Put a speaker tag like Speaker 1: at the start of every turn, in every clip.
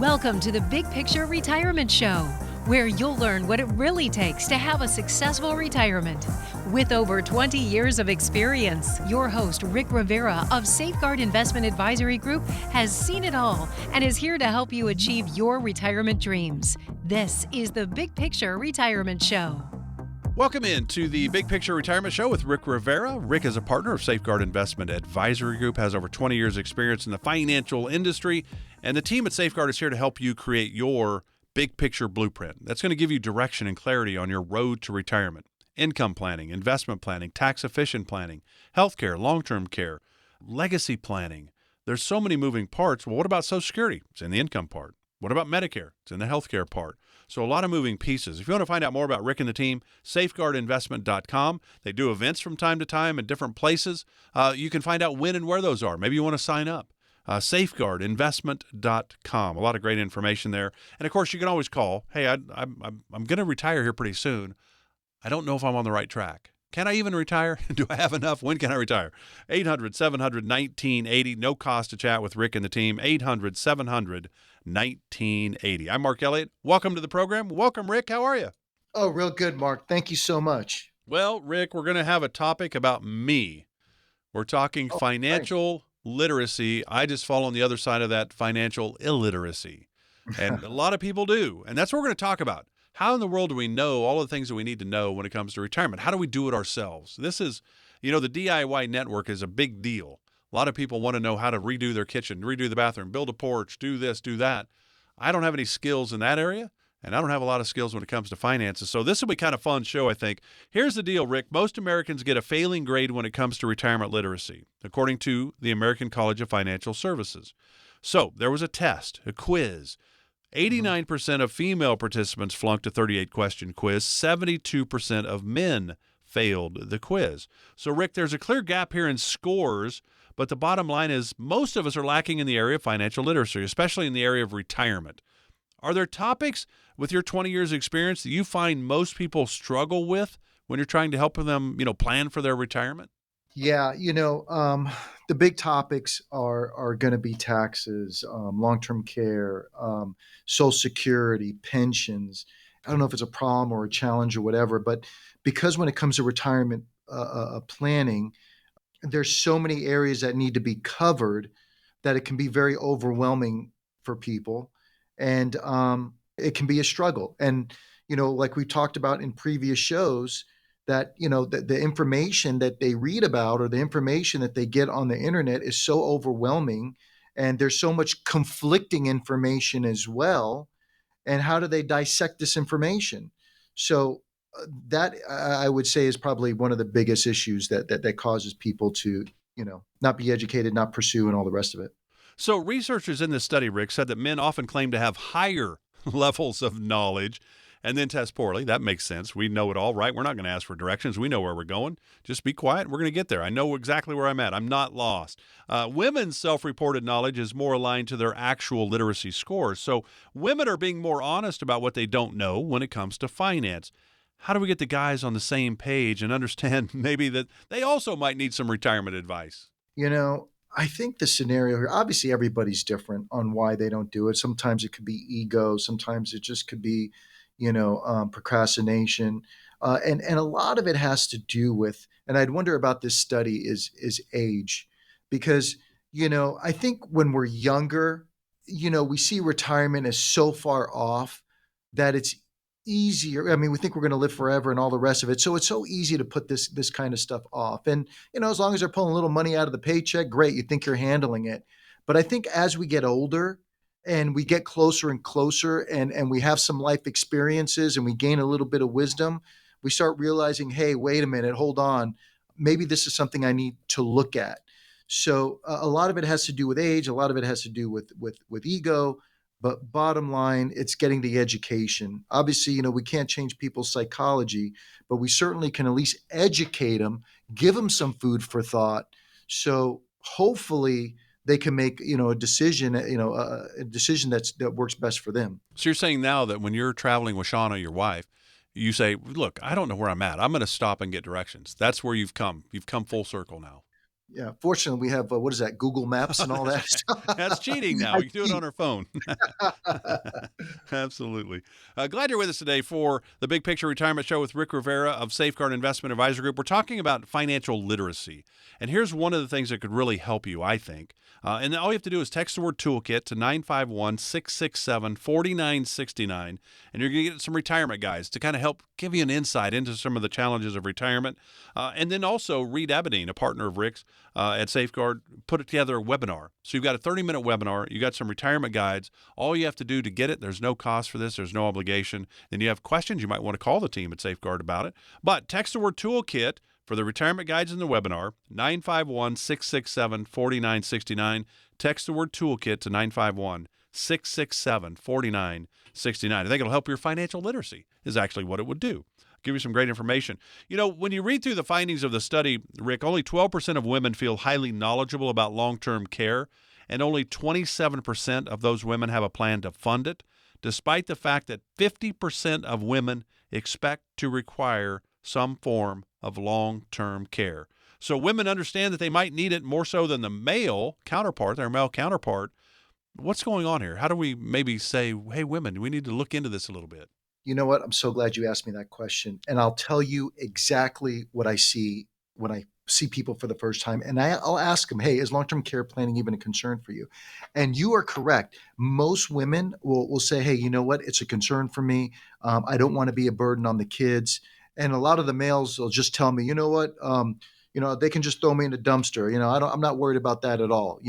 Speaker 1: Welcome to the Big Picture Retirement Show, where you'll learn what it really takes to have a successful retirement. With over 20 years of experience, your host, Rick Rivera of Safeguard Investment Advisory Group, has seen it all and is here to help you achieve your retirement dreams. This is the Big Picture Retirement Show.
Speaker 2: Welcome in to the Big Picture Retirement Show with Rick Rivera. Rick is a partner of Safeguard Investment Advisory Group, has over 20 years experience in the financial industry, and the team at Safeguard is here to help you create your big picture blueprint. That's going to give you direction and clarity on your road to retirement. Income planning, investment planning, tax efficient planning, healthcare, long-term care, legacy planning. There's so many moving parts. Well, what about Social Security? It's in the income part. What about Medicare? It's in the healthcare part. So a lot of moving pieces. If you want to find out more about Rick and the team, safeguardinvestment.com. They do events from time to time in different places. You can find out when and where those are. Maybe you want to sign up. Safeguardinvestment.com. A lot of great information there. And, of course, you can always call. Hey, I'm going to retire here pretty soon. I don't know if I'm on the right track. Can I even retire? Do I have enough? When can I retire? 800-700-1980. No cost to chat with Rick and the team. 800-700-1980. I'm Mark Elliott. Welcome to the program. Welcome, Rick. How are you?
Speaker 3: Oh, real good, Mark. Thank you so much.
Speaker 2: Well, Rick, we're going to have a topic about me. We're talking financial literacy. I just fall on the other side of that, financial illiteracy. And a lot of people do. And that's what we're going to talk about. How in the world do we know all the things that we need to know when it comes to retirement? How do we do it ourselves? This is, the DIY network is a big deal. A lot of people want to know how to redo their kitchen, redo the bathroom, build a porch, do this, do that. I don't have any skills in that area, and I don't have a lot of skills when it comes to finances. So this will be kind of fun show, I think. Here's the deal, Rick. Most Americans get a failing grade when it comes to retirement literacy, according to the American College of Financial Services. So there was a test, a quiz. 89% of female participants flunked a 38-question quiz. 72% of men failed the quiz. So, Rick, there's a clear gap here in scores, but the bottom line is most of us are lacking in the area of financial literacy, especially in the area of retirement. Are there topics with your 20 years experience that you find most people struggle with when you're trying to help them, plan for their retirement?
Speaker 3: Yeah, the big topics are going to be taxes, long-term care, Social Security, pensions. I don't know if it's a problem or a challenge or whatever, but because when it comes to retirement planning, there's so many areas that need to be covered that it can be very overwhelming for people, and it can be a struggle. And like we talked about in previous shows, that the information that they read about or the information that they get on the internet is so overwhelming, and there's so much conflicting information as well. And how do they dissect this information? So that I would say is probably one of the biggest issues that causes people to not be educated, not pursue, and all the rest of it.
Speaker 2: So researchers in this study, Rick, said that men often claim to have higher levels of knowledge and then test poorly. That makes sense. We know it all, right? We're not going to ask for directions. We know where we're going. Just be quiet. We're going to get there. I know exactly where I'm at. I'm not lost. Women's self-reported knowledge is more aligned to their actual literacy scores. So women are being more honest about what they don't know when it comes to finance. How do we get the guys on the same page and understand maybe that they also might need some retirement advice?
Speaker 3: I think the scenario here, obviously everybody's different on why they don't do it. Sometimes it could be ego. Sometimes it just could be procrastination. And a lot of it has to do with, and I'd wonder about this study, is age. Because, I think when we're younger, we see retirement as so far off that it's easier. I mean, we think we're going to live forever and all the rest of it. So it's so easy to put this kind of stuff off. And, as long as they're pulling a little money out of the paycheck, great, you think you're handling it. But I think as we get older, and we get closer and closer, and we have some life experiences, and we gain a little bit of wisdom, we start realizing, hey, wait a minute, hold on. Maybe this is something I need to look at. So a lot of it has to do with age. A lot of it has to do with ego. But bottom line, it's getting the education. Obviously, we can't change people's psychology, but we certainly can at least educate them, give them some food for thought. So hopefully they can make, a decision, a decision that works best for them.
Speaker 2: So you're saying now that when you're traveling with Shauna, your wife, you say, look, I don't know where I'm at. I'm going to stop and get directions. That's where you've come. You've come full circle now.
Speaker 3: Yeah. Fortunately, we have, what is that, Google Maps and all that
Speaker 2: That's cheating now.
Speaker 3: I
Speaker 2: We can do it on our phone. Absolutely. Glad you're with us today for the Big Picture Retirement Show with Rick Rivera of Safeguard Investment Advisor Group. We're talking about financial literacy. And here's one of the things that could really help you, I think. And all you have to do is text the word toolkit to 951-667-4969. And you're going to get some retirement guides to kind of help give you an insight into some of the challenges of retirement. And then also Reed Abedine, a partner of Rick's at Safeguard, put together a webinar. So you've got a 30-minute webinar. You got some retirement guides. All you have to do to get it, there's no cost for this. There's no obligation. Then you have questions, you might want to call the team at Safeguard about it. But text the word toolkit for the retirement guides in the webinar, 951-667-4969. Text the word toolkit to 951-667-4969. I think it'll help your financial literacy is actually what it would do. Give you some great information. You know, when you read through the findings of the study, Rick, only 12% of women feel highly knowledgeable about long-term care, and only 27% of those women have a plan to fund it, despite the fact that 50% of women expect to require some form of long-term care. So women understand that they might need it more so than the male counterpart, their male counterpart. What's going on here? How do we maybe say, hey, women, we need to look into this a little bit?
Speaker 3: You know what? I'm so glad you asked me that question. And I'll tell you exactly what I see when I see people for the first time. And I'll ask them, hey, is long-term care planning even a concern for you? And you are correct. Most women will say, hey, you know what? It's a concern for me. I don't want to be a burden on the kids. And a lot of the males will just tell me, you know what? They can just throw me in a dumpster. I'm not worried about that at all.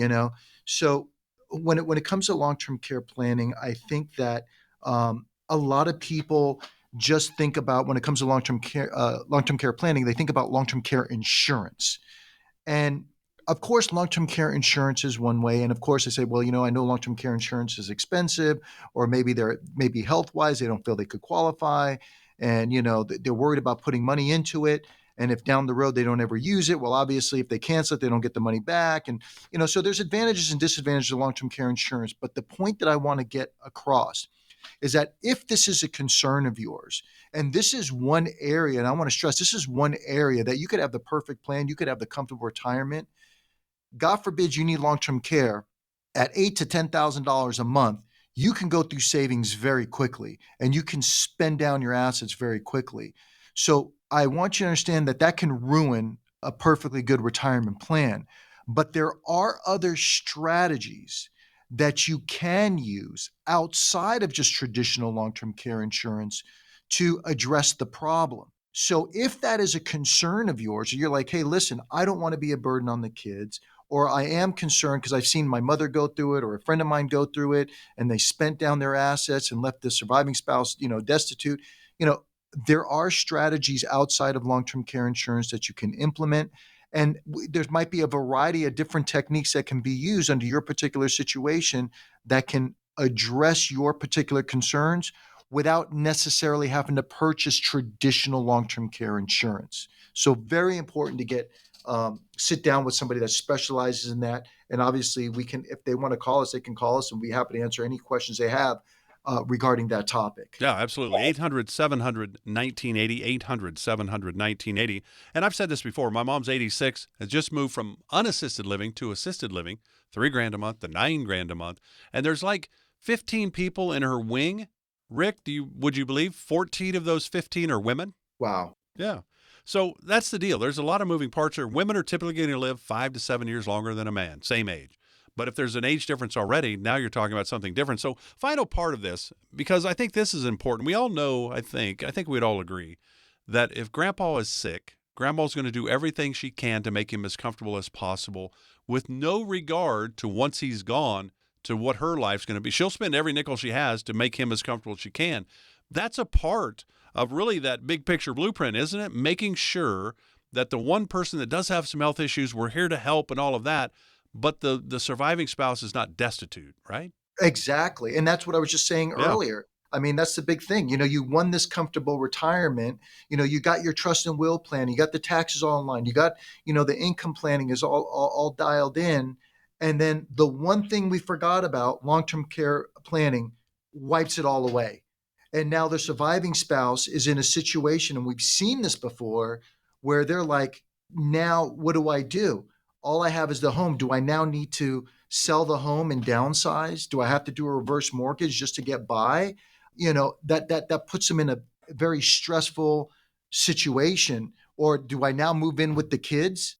Speaker 3: So when it comes to long-term care planning, I think that a lot of people just think about, when it comes to long-term care planning, they think about long-term care insurance. And of course, long-term care insurance is one way. And of course, they say, well, I know long-term care insurance is expensive, or maybe health-wise, they don't feel they could qualify. And, they're worried about putting money into it. And if down the road they don't ever use it, well, obviously, if they cancel it, they don't get the money back. And, so there's advantages and disadvantages of long-term care insurance. But the point that I want to get across is that if this is a concern of yours, and this is one area, and I want to stress, this is one area that you could have the perfect plan, you could have the comfortable retirement. God forbid you need long-term care at $8,000 to $10,000 a month. You can go through savings very quickly, and you can spend down your assets very quickly. So I want you to understand that can ruin a perfectly good retirement plan. But there are other strategies that you can use outside of just traditional long-term care insurance to address the problem. So if that is a concern of yours, or you're like, hey, listen, I don't want to be a burden on the kids, or I am concerned because I've seen my mother go through it, or a friend of mine go through it, and they spent down their assets and left the surviving spouse, destitute. There are strategies outside of long-term care insurance that you can implement. And there might be a variety of different techniques that can be used under your particular situation that can address your particular concerns without necessarily having to purchase traditional long-term care insurance. So very important to sit down with somebody that specializes in that. And obviously we can, if they want to call us, they can call us, and we're happy to answer any questions they have regarding that topic.
Speaker 2: Yeah, absolutely. 800-700-1980, 800-700-1980. And I've said this before, my mom's 86, has just moved from unassisted living to assisted living, $3,000 a month to $9,000 a month. And there's like 15 people in her wing. Rick, would you believe 14 of those 15 are women?
Speaker 3: Wow.
Speaker 2: Yeah. So that's the deal. There's a lot of moving parts here. Women are typically going to live 5 to 7 years longer than a man, same age. But if there's an age difference already, now you're talking about something different. So final part of this, because I think this is important. We all know, I think we'd all agree that if Grandpa is sick, Grandma's going to do everything she can to make him as comfortable as possible with no regard to, once he's gone, to what her life's going to be. She'll spend every nickel she has to make him as comfortable as she can. That's a part of really that big picture blueprint, isn't it? Making sure that the one person that does have some health issues, we're here to help and all of that, but the surviving spouse is not destitute, right?
Speaker 3: Exactly. And that's what I was just saying earlier. I mean, that's the big thing. You won this comfortable retirement. You got your trust and will plan. You got the taxes all in line. You got, the income planning is all dialed in. And then the one thing we forgot about, long-term care planning, wipes it all away. And now the surviving spouse is in a situation, and we've seen this before, where they're like, now what do I do? all I have is the home. Do I now need to sell the home and downsize? Do I have to do a reverse mortgage just to get by? That puts them in a very stressful situation. Or do I now move in with the kids?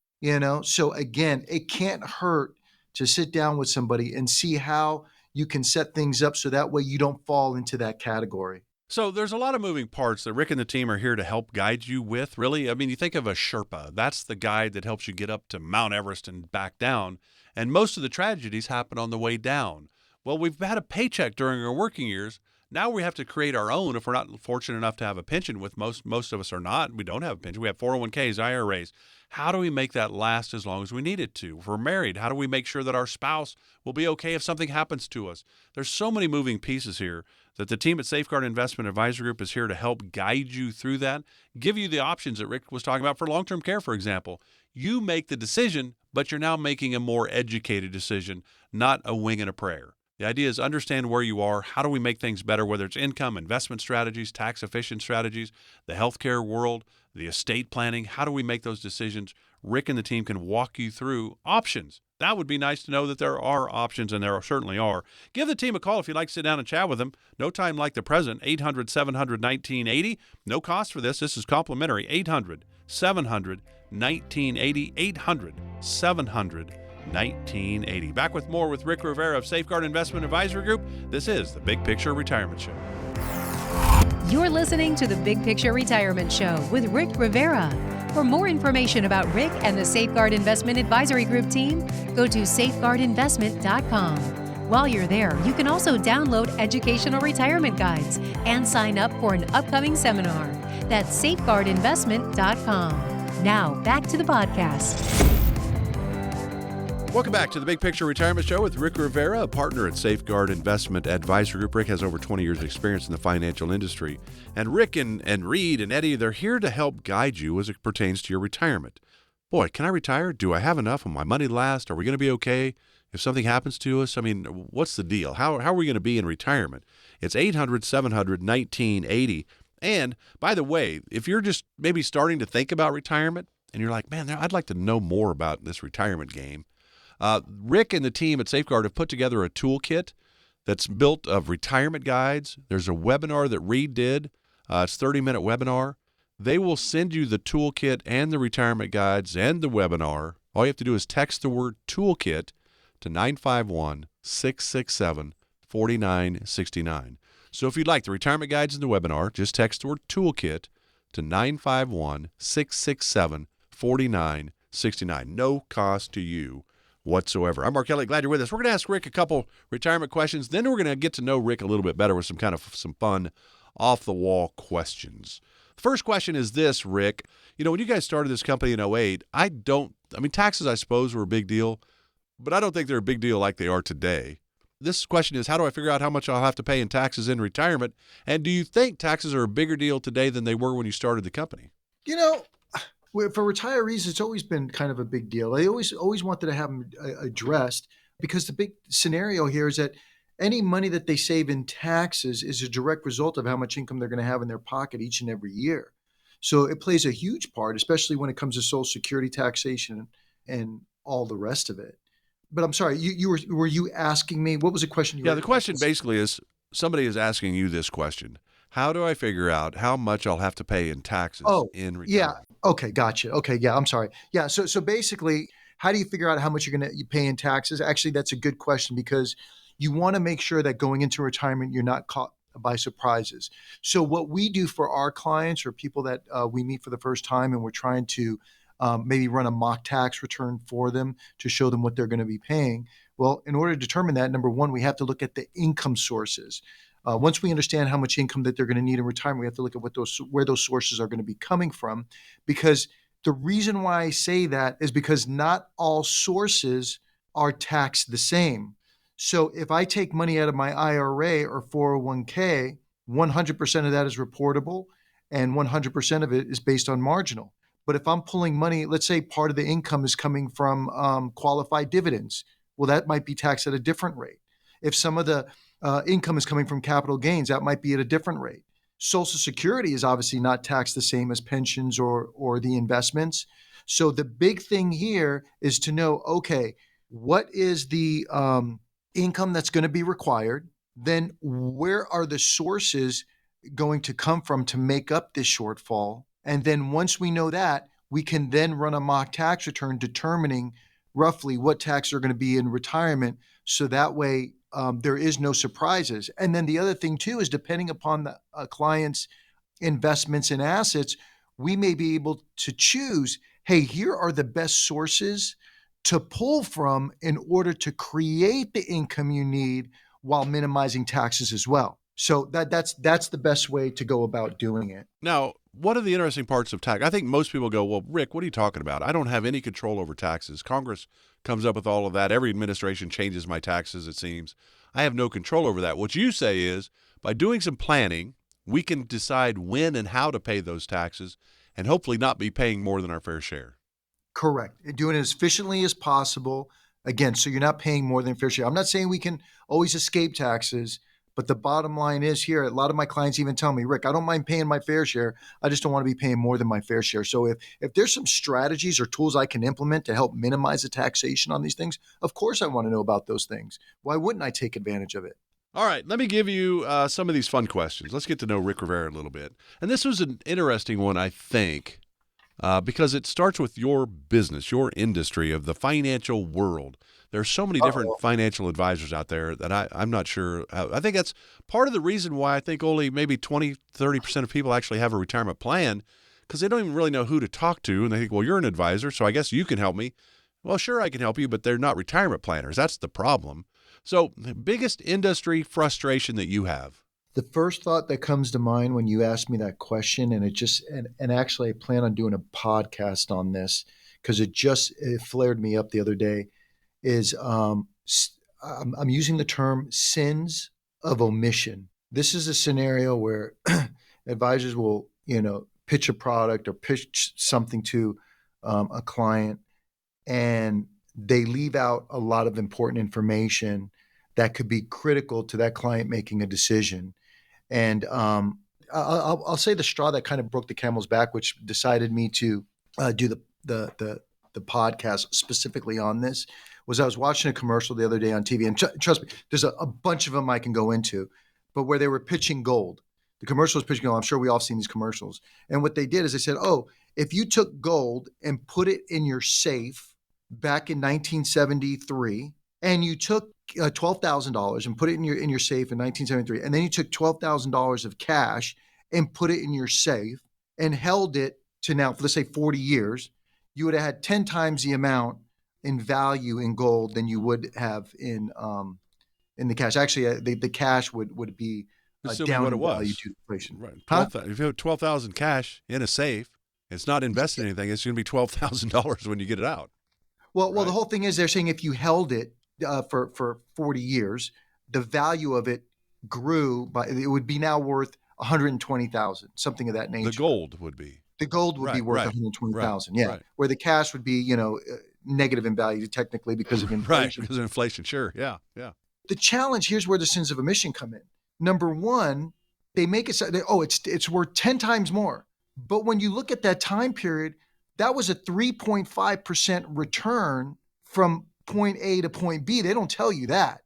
Speaker 3: So again, it can't hurt to sit down with somebody and see how you can set things up so that way you don't fall into that category.
Speaker 2: So there's a lot of moving parts that Rick and the team are here to help guide you with, really. I mean, you think of a Sherpa. That's the guide that helps you get up to Mount Everest and back down. And most of the tragedies happen on the way down. Well, we've had a paycheck during our working years. Now we have to create our own if we're not fortunate enough to have a pension, with most of us are not. We don't have a pension. We have 401ks, IRAs. How do we make that last as long as we need it to? If we're married, how do we make sure that our spouse will be okay if something happens to us? There's so many moving pieces here that the team at Safeguard Investment Advisory Group is here to help guide you through that, give you the options that Rick was talking about for long-term care, for example. You make the decision, but you're now making a more educated decision, not a wing and a prayer. The idea is understand where you are. How do we make things better, whether it's income, investment strategies, tax-efficient strategies, the healthcare world, the estate planning. How do we make those decisions? Rick and the team can walk you through options. That would be nice to know that there are options, and there certainly are. Give the team a call if you'd like to sit down and chat with them. No time like the present, 800-700-1980. No cost for this. This is complimentary, 800-700-1980, 800-700-1980. Back with more with Rick Rivera of Safeguard Investment Advisory Group. This is the Big Picture Retirement Show.
Speaker 1: You're listening to the Big Picture Retirement Show with Rick Rivera. For more information about Rick and the Safeguard Investment Advisory Group team, go to safeguardinvestment.com. While you're there, you can also download educational retirement guides and sign up for an upcoming seminar. That's safeguardinvestment.com. Now, back to the podcast.
Speaker 2: Welcome back to the Big Picture Retirement Show with Rick Rivera, a partner at Safeguard Investment Advisory Group. Rick has over 20 years of experience in the financial industry. And Rick and Reed and Eddie, they're here to help guide you as it pertains to your retirement. Boy, can I retire? Do I have enough? Will my money last? Are we going to be okay if something happens to us? I mean, what's the deal? How are we going to be in retirement? It's 800-700-1980. And by the way, if you're just maybe starting to think about retirement and you're like, man, I'd like to know more about this retirement game, Rick and the team at Safeguard have put together a toolkit that's built of retirement guides. There's a webinar that Reed did. It's a 30-minute webinar. They will send you the toolkit and the retirement guides and the webinar. All you have to do is text the word toolkit to 951-667-4969. So if you'd like the retirement guides and the webinar, just text the word toolkit to 951-667-4969. No cost to you whatsoever. I'm Mark Kelly. Glad you're with us. We're going to ask Rick a couple retirement questions. Then we're going to get to know Rick a little bit better with some fun off-the-wall questions. The first question is this, Rick. When you guys started this company in 2008, taxes, I suppose, were a big deal, but I don't think they're a big deal like they are today. This question is, how do I figure out how much I'll have to pay in taxes in retirement? And do you think taxes are a bigger deal today than they were when you started the company?
Speaker 3: For retirees, it's always been kind of a big deal. They always wanted to have them addressed, because the big scenario here is that any money that they save in taxes is a direct result of how much income they're going to have in their pocket each and every year. So it plays a huge part, especially when it comes to Social Security taxation and all the rest of it. But I'm sorry, were you asking me? What was the question?
Speaker 2: The question basically is, somebody is asking you this question. How do I figure out how much I'll have to pay in taxes in retirement?
Speaker 3: Yeah. Okay. Gotcha. Okay. Yeah. I'm sorry. Yeah. So basically, how do you figure out how much you're going to pay in taxes? Actually, that's a good question, because you want to make sure that going into retirement, you're not caught by surprises. So what we do for our clients or people that we meet for the first time, and we're trying to maybe run a mock tax return for them to show them what they're going to be paying. Well, in order to determine that, number one, we have to look at the income sources. Once we understand how much income that they're going to need in retirement, we have to look at where those sources are going to be coming from. Because the reason why I say that is because not all sources are taxed the same. So if I take money out of my IRA or 401k, 100% of that is reportable, and 100% of it is based on marginal. But if I'm pulling money, let's say part of the income is coming from qualified dividends, well, that might be taxed at a different rate. If some of the income is coming from capital gains, that might be at a different rate. Social Security is obviously not taxed the same as pensions or the investments. So the big thing here is to know, okay, what is the income that's going to be required? Then where are the sources going to come from to make up this shortfall? And then once we know that, we can then run a mock tax return determining roughly what taxes are going to be in retirement. So that way there is no surprises. And then the other thing too is depending upon the client's investments and assets, we may be able to choose, hey, here are the best sources to pull from in order to create the income you need while minimizing taxes as well. So that's the best way to go about doing it.
Speaker 2: Now, what are the interesting parts of tax? I think most people go, well, Rick, what are you talking about? I don't have any control over taxes. Congress comes up with all of that. Every administration changes my taxes, it seems. I have no control over that. What you say is, by doing some planning, we can decide when and how to pay those taxes and hopefully not be paying more than our fair share.
Speaker 3: Correct. Doing it as efficiently as possible. Again, so you're not paying more than fair share. I'm not saying we can always escape taxes, but the bottom line is here, a lot of my clients even tell me, Rick, I don't mind paying my fair share. I just don't want to be paying more than my fair share. So if there's some strategies or tools I can implement to help minimize the taxation on these things, of course I want to know about those things. Why wouldn't I take advantage of it?
Speaker 2: All right, let me give you some of these fun questions. Let's get to know Rick Rivera a little bit. And this was an interesting one, I think, because it starts with your business, your industry of the financial world. There's so many different financial advisors out there that I'm not sure. I think that's part of the reason why I think only maybe 20, 30% of people actually have a retirement plan, because they don't even really know who to talk to. And they think, well, you're an advisor, so I guess you can help me. Well, sure, I can help you, but they're not retirement planners. That's the problem. So the biggest industry frustration that you have?
Speaker 3: The first thought that comes to mind when you ask me that question, and actually I plan on doing a podcast on this because it flared me up the other day, is I'm using the term sins of omission. This is a scenario where advisors will, pitch a product or pitch something to a client, and they leave out a lot of important information that could be critical to that client making a decision. And I'll say the straw that kind of broke the camel's back, which decided me to do the podcast specifically on this, was I was watching a commercial the other day on TV, and trust me, there's a bunch of them I can go into, but where they were pitching gold. The commercial was pitching gold. I'm sure we all seen these commercials. And what they did is they said, oh, if you took gold and put it in your safe back in 1973, and you took $12,000 and put it in your safe in 1973, and then you took $12,000 of cash and put it in your safe and held it to now, let's say 40 years, you would have had 10 times the amount in value in gold than you would have in the cash. Actually, the cash would be down in value to inflation.
Speaker 2: Right. If you have 12,000 cash in a safe, it's not invested in anything. It's going to be $12,000 when you get it out.
Speaker 3: Well, the whole thing is they're saying if you held it for 40 years, the value of it grew it would be now worth 120,000, something of that nature.
Speaker 2: The gold would be.
Speaker 3: The gold would be worth 120,000. Yeah. Right. Where the cash would be, negative in value technically because of inflation.
Speaker 2: Right, because of inflation. Sure. Yeah.
Speaker 3: The challenge, here's where the sins of omission come in. Number one, they make it it's worth 10 times more. But when you look at that time period, that was a 3.5% return from point A to point B. They don't tell you that.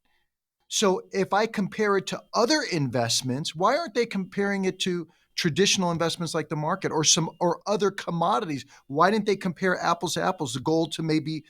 Speaker 3: So if I compare it to other investments, why aren't they comparing it to traditional investments like the market or other commodities? Why didn't they compare apples to apples, the gold to maybe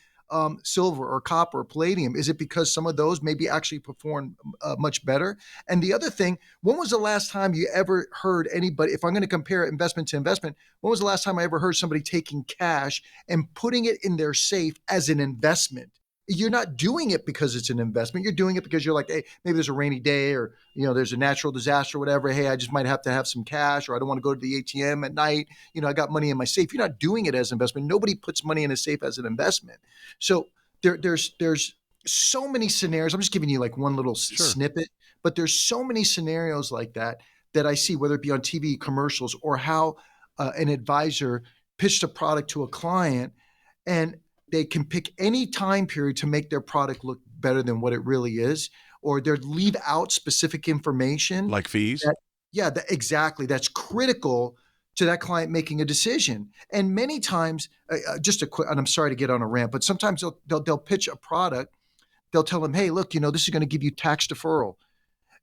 Speaker 3: silver or copper or palladium? Is it because some of those maybe actually perform much better? And the other thing, when was the last time you ever heard anybody, if I'm going to compare investment to investment, when was the last time I ever heard somebody taking cash and putting it in their safe as an investment? You're not doing it because it's an investment. You're doing it because you're like, hey, maybe there's a rainy day or, there's a natural disaster or whatever. Hey, I just might have to have some cash, or I don't want to go to the ATM at night. I got money in my safe. You're not doing it as an investment. Nobody puts money in a safe as an investment. So there's so many scenarios. I'm just giving you like one little snippet, but there's so many scenarios like that I see, whether it be on TV commercials or how an advisor pitched a product to a client, and they can pick any time period to make their product look better than what it really is, or they leave out specific information.
Speaker 2: Like fees?
Speaker 3: Yeah, exactly. That's critical to that client making a decision. And many times, just a quick, and I'm sorry to get on a rant, but sometimes they'll pitch a product. They'll tell them, hey, look, this is going to give you tax deferral.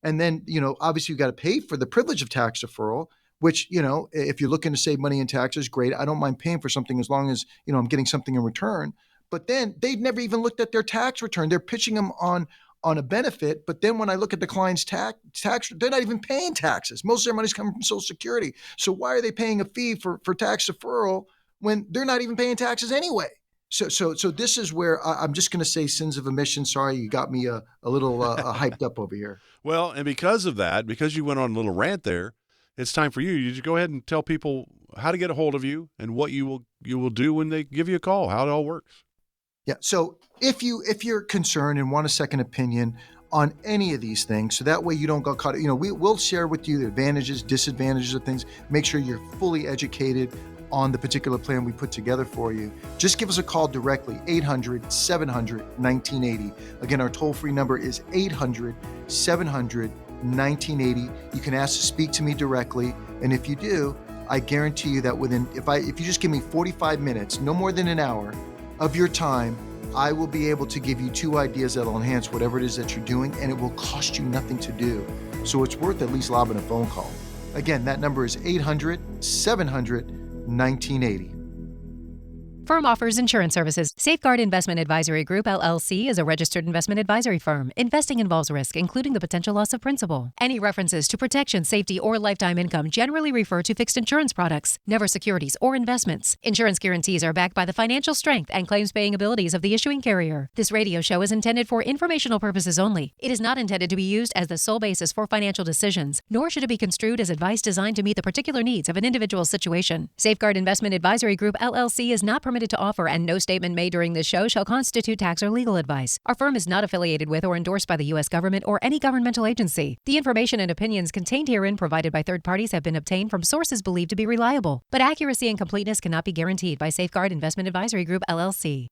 Speaker 3: And then, obviously you got to pay for the privilege of tax deferral, which, if you're looking to save money in taxes, great. I don't mind paying for something as long as, I'm getting something in return. But then they've never even looked at their tax return. They're pitching them on a benefit. But then when I look at the client's tax, they're not even paying taxes. Most of their money's coming from Social Security. So why are they paying a fee for tax deferral when they're not even paying taxes anyway? So this is where I'm just going to say sins of omission. Sorry, you got me a little hyped up over here.
Speaker 2: Well, and because of that, because you went on a little rant there, it's time for you to go ahead and tell people how to get a hold of you and what you will do when they give you a call, how it all works.
Speaker 3: Yeah. So if you're concerned and want a second opinion on any of these things, so that way you don't get caught, we'll share with you the advantages, disadvantages of things. Make sure you're fully educated on the particular plan we put together for you. Just give us a call directly, 800-700-1980. Again, our toll-free number is 800-700-1980. You can ask to speak to me directly. And if you do, I guarantee you that if you just give me 45 minutes, no more than an hour of your time, I will be able to give you 2 ideas that'll enhance whatever it is that you're doing, and it will cost you nothing to do. So it's worth at least lobbing a phone call. Again, that number is 800-700-1980.
Speaker 1: Firm offers insurance services. Safeguard Investment Advisory Group, LLC is a registered investment advisory firm. Investing involves risk, including the potential loss of principal. Any references to protection, safety, or lifetime income generally refer to fixed insurance products, never securities or investments. Insurance guarantees are backed by the financial strength and claims-paying abilities of the issuing carrier. This radio show is intended for informational purposes only. It is not intended to be used as the sole basis for financial decisions, nor should it be construed as advice designed to meet the particular needs of an individual situation. Safeguard Investment Advisory Group, LLC is not permitted to offer, and no statement made during this show shall constitute tax or legal advice. Our firm is not affiliated with or endorsed by the U.S. government or any governmental agency. The information and opinions contained herein provided by third parties have been obtained from sources believed to be reliable, but accuracy and completeness cannot be guaranteed by Safeguard Investment Advisory Group, LLC.